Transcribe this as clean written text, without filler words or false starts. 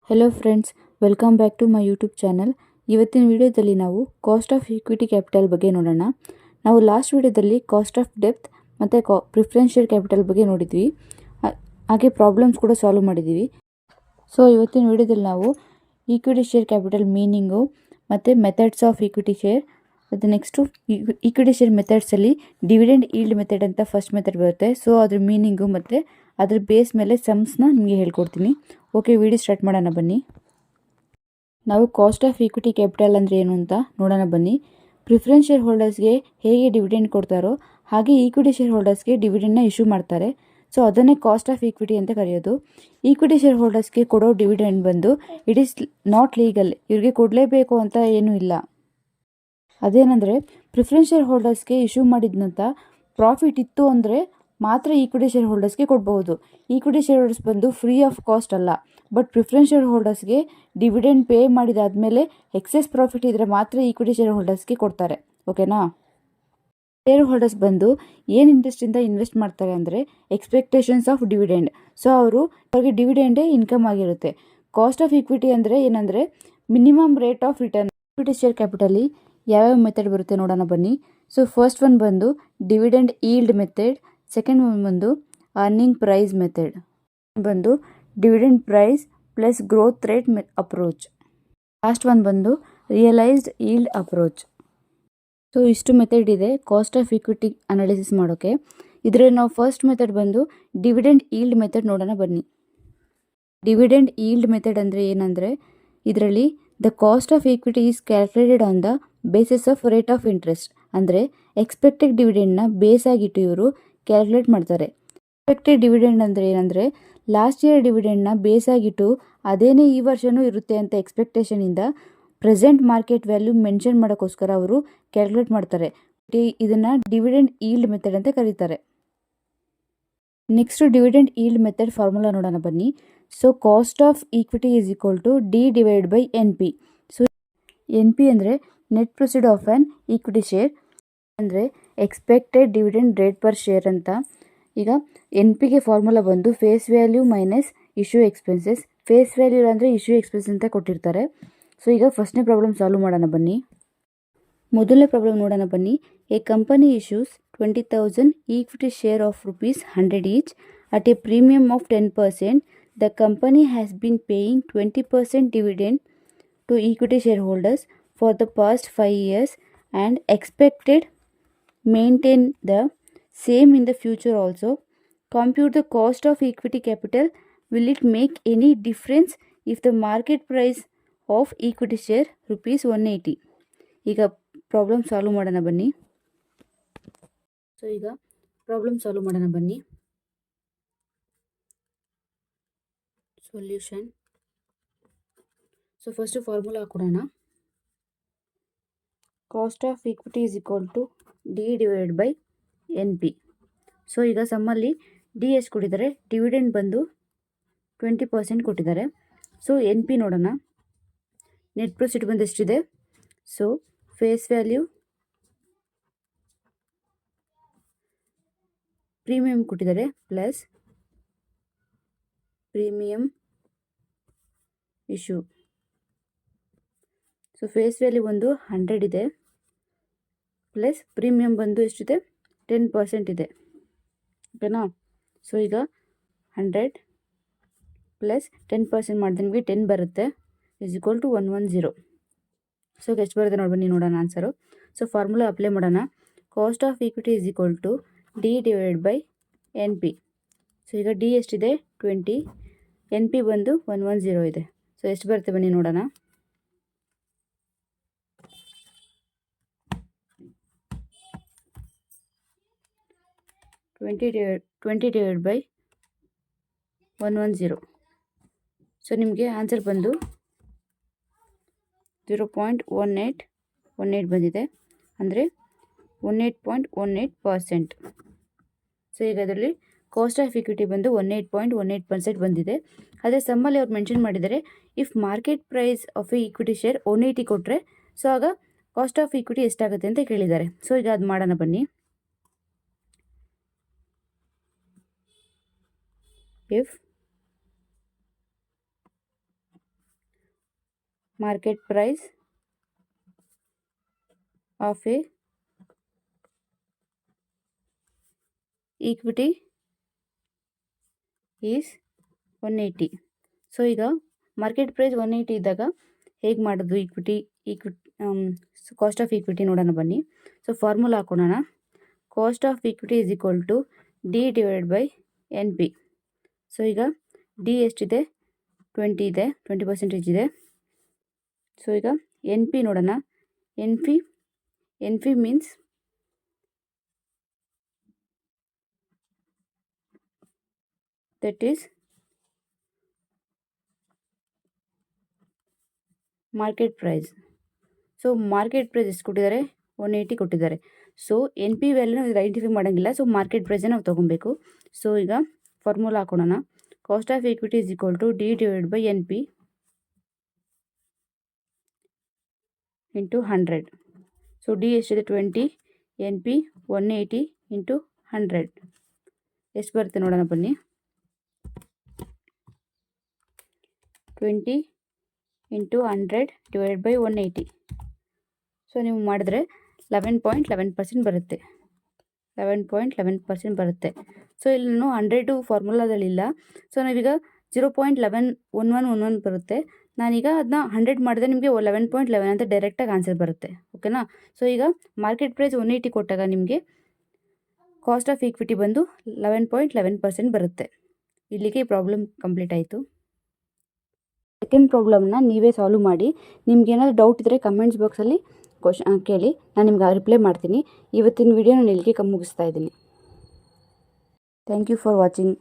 Hello friends, welcome back to my YouTube channel. ಇವತ್ತಿನ ವಿಡಿಯೋದಲ್ಲಿ ನಾವು ಕಾಸ್ಟ್ ಆಫ್ ಈಕ್ವಿಟಿ ಕ್ಯಾಪಿಟಲ್ ಬಗ್ಗೆ ನೋಡೋಣ. ನಾವು ಲಾಸ್ಟ್ ವಿಡಿಯೋದಲ್ಲಿ ಕಾಸ್ಟ್ ಆಫ್ ಡೆಪ್ತ್ ಮತ್ತು ಪ್ರಿಫರೆನ್ಷಿಯಲ್ ಕ್ಯಾಪಿಟಲ್ ಬಗ್ಗೆ ನೋಡಿದ್ವಿ. ಹಾಗೆ ಪ್ರಾಬ್ಲಮ್ಸ್ ಕೂಡ ಸಾಲ್ವ್ ಮಾಡಿದ್ದೀವಿ. ಸೊ ಇವತ್ತಿನ ವಿಡಿಯೋದಲ್ಲಿ ನಾವು ಈಕ್ವಿಟಿ ಶೇರ್ ಕ್ಯಾಪಿಟಲ್ ಮೀನಿಂಗು ಮತ್ತು ಮೆಥಡ್ಸ್ ಆಫ್ ಈಕ್ವಿಟಿ ಶೇರ್ ಮತ್ತು ನೆಕ್ಸ್ಟು ಈಕ್ವಿಟಿ ಶೇರ್ ಮೆಥಡ್ಸಲ್ಲಿ ಡಿವಿಡೆಂಡ್ ಈಲ್ಡ್ ಮೆಥಡ್ ಅಂತ ಫಸ್ಟ್ ಮೆಥಡ್ ಬರುತ್ತೆ. ಸೊ ಅದ್ರ ಮೀನಿಂಗು ಮತ್ತು ಅದ್ರ ಬೇಸ್ ಮೇಲೆ ಸಮ್ಸ್ನ ನಿಮಗೆ ಹೇಳ್ಕೊಡ್ತೀನಿ. ಓಕೆ, ವಿಡಿಯೋ ಸ್ಟಾರ್ಟ್ ಮಾಡೋಣ ಬನ್ನಿ. ನಾವು ಕಾಸ್ಟ್ ಆಫ್ ಈಕ್ವಿಟಿ ಕ್ಯಾಪಿಟಲ್ ಅಂದರೆ ಏನು ಅಂತ ನೋಡೋಣ ಬನ್ನಿ. ಪ್ರಿಫರೆನ್ಸ್ ಶೇರ್ ಹೋಲ್ಡರ್ಸ್ಗೆ ಹೇಗೆ ಡಿವಿಡೆಂಡ್ ಕೊಡ್ತಾರೋ ಹಾಗೆ ಈಕ್ವಿಟಿ ಶೇರ್ ಹೋಲ್ಡರ್ಸ್ಗೆ ಡಿವಿಡೆಂಡ್ನ ಇಶ್ಯೂ ಮಾಡ್ತಾರೆ. ಸೊ ಅದನ್ನೇ ಕಾಸ್ಟ್ ಆಫ್ ಈಕ್ವಿಟಿ ಅಂತ ಕರೆಯೋದು. ಈಕ್ವಿಟಿ ಶೇರ್ ಹೋಲ್ಡರ್ಸ್ಗೆ ಕೊಡೋ ಡಿವಿಡೆಂಡ್ ಬಂದು ಇಟ್ ಈಸ್ ನಾಟ್ ಲೀಗಲ್. ಇವ್ರಿಗೆ ಕೊಡಲೇಬೇಕು ಅಂತ ಏನೂ ಇಲ್ಲ. ಅದೇನೆಂದರೆ ಪ್ರಿಫರೆನ್ಸ್ ಶೇರ್ ಹೋಲ್ಡರ್ಸ್ಗೆ ಇಶ್ಯೂ ಮಾಡಿದ್ನಂತ ಪ್ರಾಫಿಟ್ ಇತ್ತು ಅಂದರೆ ಮಾತ್ರ ಈಕ್ವಿಟಿ ಶೇರ್ ಹೋಲ್ಡರ್ಸ್ಗೆ ಕೊಡಬಹುದು. ಈಕ್ವಿಟಿ ಶೇರ್ ಹೋಲ್ಡರ್ಸ್ ಬಂದು ಫ್ರೀ ಆಫ್ ಕಾಸ್ಟ್ ಅಲ್ಲ. ಬಟ್ ಪ್ರಿಫರೆನ್ಸ್ ಶೇರ್ ಹೋಲ್ಡರ್ಸ್ಗೆ ಡಿವಿಡೆಂಡ್ ಪೇ ಮಾಡಿದಾದಮೇಲೆ ಎಕ್ಸೆಸ್ ಪ್ರಾಫಿಟ್ ಇದ್ದರೆ ಮಾತ್ರ ಈಕ್ವಿಟಿ ಶೇರ್ ಹೋಲ್ಡರ್ಸ್ಗೆ ಕೊಡ್ತಾರೆ. ಓಕೆನಾ? ಶೇರ್ ಹೋಲ್ಡರ್ಸ್ ಬಂದು ಏನು ಇಂಟ್ರೆಸ್ಟಿಂದ ಇನ್ವೆಸ್ಟ್ ಮಾಡ್ತಾರೆ ಅಂದರೆ ಎಕ್ಸ್ಪೆಕ್ಟೇಷನ್ಸ್ ಆಫ್ ಡಿವಿಡೆಂಡ್. ಸೊ ಅವ್ರಿಗೆ ಡಿವಿಡೆಂಡೇ ಇನ್ಕಮ್ ಆಗಿರುತ್ತೆ. ಕಾಸ್ಟ್ ಆಫ್ ಈಕ್ವಿಟಿ ಅಂದರೆ ಏನಂದರೆ minimum rate of return. Equity share ಕ್ಯಾಪಿಟಲಿ ಯಾವ್ಯಾವ ಮೆಥಡ್ ಬರುತ್ತೆ ನೋಡೋಣ ಬನ್ನಿ. ಸೊ ಫಸ್ಟ್ ಒನ್ ಬಂದು dividend yield method, second one ಬಂದು ಅರ್ನಿಂಗ್ ಪ್ರೈಸ್ ಮೆಥಡ್, ಬಂದು dividend price plus growth rate approach, last one ಬಂದು ರಿಯಲೈಸ್ಡ್ ಈಲ್ಡ್ ಅಪ್ರೋಚ್. ಸೊ ಇಷ್ಟು ಮೆಥಡ್ ಇದೆ ಕಾಸ್ಟ್ ಆಫ್ ಈಕ್ವಿಟಿ ಅನಾಲಿಸಿಸ್ ಮಾಡೋಕ್ಕೆ. ಇದರಲ್ಲಿ ನಾವು ಫಸ್ಟ್ ಮೆಥಡ್ ಬಂದು ಡಿವಿಡೆಂಡ್ ಈಲ್ಡ್ ಮೆಥಡ್ ನೋಡೋಣ ಬನ್ನಿ. ಡಿವಿಡೆಂಡ್ ಈಲ್ಡ್ ಮೆಥಡ್ ಅಂದರೆ ಏನಂದರೆ ಇದರಲ್ಲಿ the cost of equity is calculated on the basis of rate of interest. ಅಂದರೆ ಎಕ್ಸ್ಪೆಕ್ಟೆಡ್ ಡಿವಿಡೆಂಡ್ನ ಬೇಸ್ ಆಗಿಟ್ಟು ಇವರು ಕ್ಯಾಲ್ಕುಲೇಟ್ ಮಾಡ್ತಾರೆ. ಎಕ್ಸ್ಪೆಕ್ಟೆಡ್ ಡಿವಿಡೆಂಡ್ ಅಂದರೆ ಏನಂದರೆ ಲಾಸ್ಟ್ ಇಯರ್ ಡಿವಿಡೆಂಡ್ನ ಬೇಸ್ ಆಗಿಟ್ಟು ಅದೇನೇ ಈ ವರ್ಷವೂ ಇರುತ್ತೆ ಅಂತ ಎಕ್ಸ್ಪೆಕ್ಟೇಷನಿಂದ ಪ್ರೆಸೆಂಟ್ ಮಾರ್ಕೆಟ್ ವ್ಯಾಲ್ಯೂ ಮೆನ್ಷನ್ ಮಾಡೋಕ್ಕೋಸ್ಕರ ಅವರು ಕ್ಯಾಲ್ಕುಲೇಟ್ ಮಾಡ್ತಾರೆ. ಇದನ್ನು ಡಿವಿಡೆಂಡ್ ಈಲ್ಡ್ ಮೆಥಡ್ ಅಂತ ಕರೀತಾರೆ. Next dividend yield method formula ನೋಡೋಣ ಬನ್ನಿ. So cost of equity is equal to D divide by N P. So N P ಅಂದರೆ net proceed of an equity share, ಅಂದರೆ expected dividend rate per share ಅಂತ. ಈಗ N ಪಿಗೆ formula ಬಂದು face value minus issue expenses. Face value ಅಂದರೆ issue expense ಅಂತ ಕೊಟ್ಟಿರ್ತಾರೆ. So ಈಗ ಫಸ್ಟ್ನೇ ಪ್ರಾಬ್ಲಮ್ ಸಾಲ್ವ್ ಮಾಡೋಣ ಬನ್ನಿ. ಮೊದಲನೇ ಪ್ರಾಬ್ಲಮ್ ನೋಡೋಣ ಬನ್ನಿ. A company issues 20,000 equity share of ₹100 each at a premium of 10%. The company has been paying 20% dividend to equity share holders for the past 5 years and expected maintain the same in the future also. Compute the cost of equity capital. Will it make any difference if the market price of equity share ₹180? ಈಗ problem solve ಮಾಡೋಣ ಬನ್ನಿ. Solution. So first formula ಹಾಕೊಡೋಣ. Cost of equity is equal to D divide by N P. So ಈಗ ಸಮ್ಮಲ್ಲಿ D ಎಷ್ಟು ಕೊಟ್ಟಿದ್ದಾರೆ, dividend ಬಂದು 20% ಕೊಟ್ಟಿದ್ದಾರೆ. ಸೊ ಎನ್ ಪಿ ನೋಡೋಣ. ನೆಟ್ ಪ್ರೊಸೀಡ್ ಬಂದು ಎಷ್ಟಿದೆ, ಸೊ ಫೇಸ್ ವ್ಯಾಲ್ಯೂ ಪ್ರೀಮಿಯಮ್ ಕೊಟ್ಟಿದ್ದಾರೆ plus premium issue. So face value ಒಂದು 100 ಇದೆ ಪ್ಲಸ್ ಪ್ರೀಮಿಯಮ್ ಬಂದು ಎಷ್ಟಿದೆ, 10% ಇದೆ. ಓಕೆನಾ? ಸೊ ಈಗ 100 ಪ್ಲಸ್ 10% ಮಾಡಿದ್ರೆ ನಿಮಗೆ 10 ಬರುತ್ತೆ, ಇಸ್ ಈಕ್ವಲ್ ಟು 110. ಸೊ ಎಷ್ಟು ಬರುತ್ತೆ ನೋಡಿ ಬನ್ನಿ ನೋಡೋಣ ಆನ್ಸರು. ಸೊ ಫಾರ್ಮುಲಾ ಅಪ್ಲೈ ಮಾಡೋಣ. Cost of equity is equal to D divide by N P. So ಈಗ ಡಿ ಎಷ್ಟಿದೆ 20, ಎನ್ ಪಿ ಬಂದು 110 ಇದೆ. ಸೊ ಎಷ್ಟು ಬರುತ್ತೆ ಬನ್ನಿ ನೋಡೋಣ. 20 ಡಿವೈಡ್ ಬೈ 110. ಸೊ ನಿಮಗೆ ಆನ್ಸರ್ ಬಂದು 0.1818 ಬಂದಿದೆ, ಅಂದರೆ 18.18%. ಸೊ ಈಗ ಅದರಲ್ಲಿ ಕಾಸ್ಟ್ ಆಫ್ ಈಕ್ವಿಟಿ ಬಂದು 18.18% ಬಂದಿದೆ. ಅದೇ ಸಮ್ಮಲ್ಲಿ ಅವ್ರು ಮೆನ್ಷನ್ ಮಾಡಿದ್ದಾರೆ if market price of a equity share 180 ಕೊಟ್ಟರೆ ಸೊ ಆಗ ಕಾಸ್ಟ್ ಆಫ್ ಈಕ್ವಿಟಿ ಎಷ್ಟಾಗುತ್ತೆ ಅಂತ ಕೇಳಿದ್ದಾರೆ. ಸೊ ಈಗ ಅದು ಮಾಡೋಣ ಬನ್ನಿ. if market price of a equity is 180. So ಈಗ ಮಾರ್ಕೆಟ್ ಪ್ರೈಸ್ 180 ಇದ್ದಾಗ ಹೇಗೆ ಮಾಡೋದು ಈಕ್ವಿಟಿ ಕಾಸ್ಟ್ ಆಫ್ ಈಕ್ವಿಟಿ ನೋಡೋಣ ಬನ್ನಿ. ಸೊ ಫಾರ್ಮುಲಾ ಹಾಕೋಣ. Cost of equity is equal to D divided by N P. So ಈಗ ಡಿ ಎಷ್ಟಿದೆ, 20 ಇದೆ, 20% ಇದೆ. ಸೊ ಈಗ ಎನ್ ಪಿ ನೋಡೋಣ. N P means that is market price. So market price ಎಷ್ಟು ಕೊಟ್ಟಿದ್ದಾರೆ, 180 ಕೊಟ್ಟಿದ್ದಾರೆ. ಸೊ ಎನ್ ಪಿ ವ್ಯಾಲ್ಯೂನ ಐಡೆಂಟಿಫೈ ಮಾಡೋಂಗಿಲ್ಲ. ಸೊ ಮಾರ್ಕೆಟ್ ಪ್ರೈಸೇ ನಾವು ತೊಗೊಬೇಕು. ಸೊ ಈಗ ಫಾರ್ಮುಲಾ ಹಾಕೋಣ. Cost of equity is equal to D divide by N P into 100. So D ಎಷ್ಟಿದೆ, 20, ಎನ್ ಪಿ 180 ಇಂಟು 100 ಎಷ್ಟು ಬರುತ್ತೆ ನೋಡೋಣ ಬನ್ನಿ. 20 ಇಂಟು 100 ಡಿವೈಡ್ ಬೈ 180. ಸೊ ನೀವು ಮಾಡಿದ್ರೆ 11.11% ಬರುತ್ತೆ. 11.11% ಬರುತ್ತೆ. ಸೊ ಇಲ್ಲಿ ನಾನು 100 ಫಾರ್ಮುಲಾದಲ್ಲಿಲ್ಲ. ಸೊ ನಾವೀಗ 0.1111 ಬರುತ್ತೆ. ನಾನೀಗ ಅದನ್ನ 100 ಮಾಡಿದ್ರೆ ನಿಮಗೆ 11.11 ಅಂತ ಡೈರೆಕ್ಟಾಗಿ ಆನ್ಸರ್ ಬರುತ್ತೆ. ಓಕೆನಾ. ಸೊ ಈಗ ಮಾರ್ಕೆಟ್ ಪ್ರೈಸ್ 180 ಕೊಟ್ಟಾಗ ನಿಮಗೆ ಕಾಸ್ಟ್ ಆಫ್ ಈಕ್ವಿಟಿ ಬಂದು 11.11% ಬರುತ್ತೆ. ಇಲ್ಲಿಗೆ ಈ ಪ್ರಾಬ್ಲಮ್ ಕಂಪ್ಲೀಟ್ ಆಯಿತು. ಸೆಕೆಂಡ್ ಪ್ರಾಬ್ಲಮ್ನ ನೀವೇ ಸಾಲ್ವ್ ಮಾಡಿ. ನಿಮ್ಗೆ ಏನಾದರೂ ಡೌಟ್ ಇದ್ದರೆ ಕಮೆಂಟ್ಸ್ ಬಾಕ್ಸಲ್ಲಿ ಕೇಳಿ, ನಾನು ನಿಮ್ಗೆ ರಿಪ್ಲೈ ಮಾಡ್ತೀನಿ. ಇವತ್ತಿನ ವಿಡಿಯೋ ನಾನು ಇಲ್ಲಿಗೆ ಮುಗಿಸ್ತಾ ಇದ್ದೀನಿ. Thank you for watching.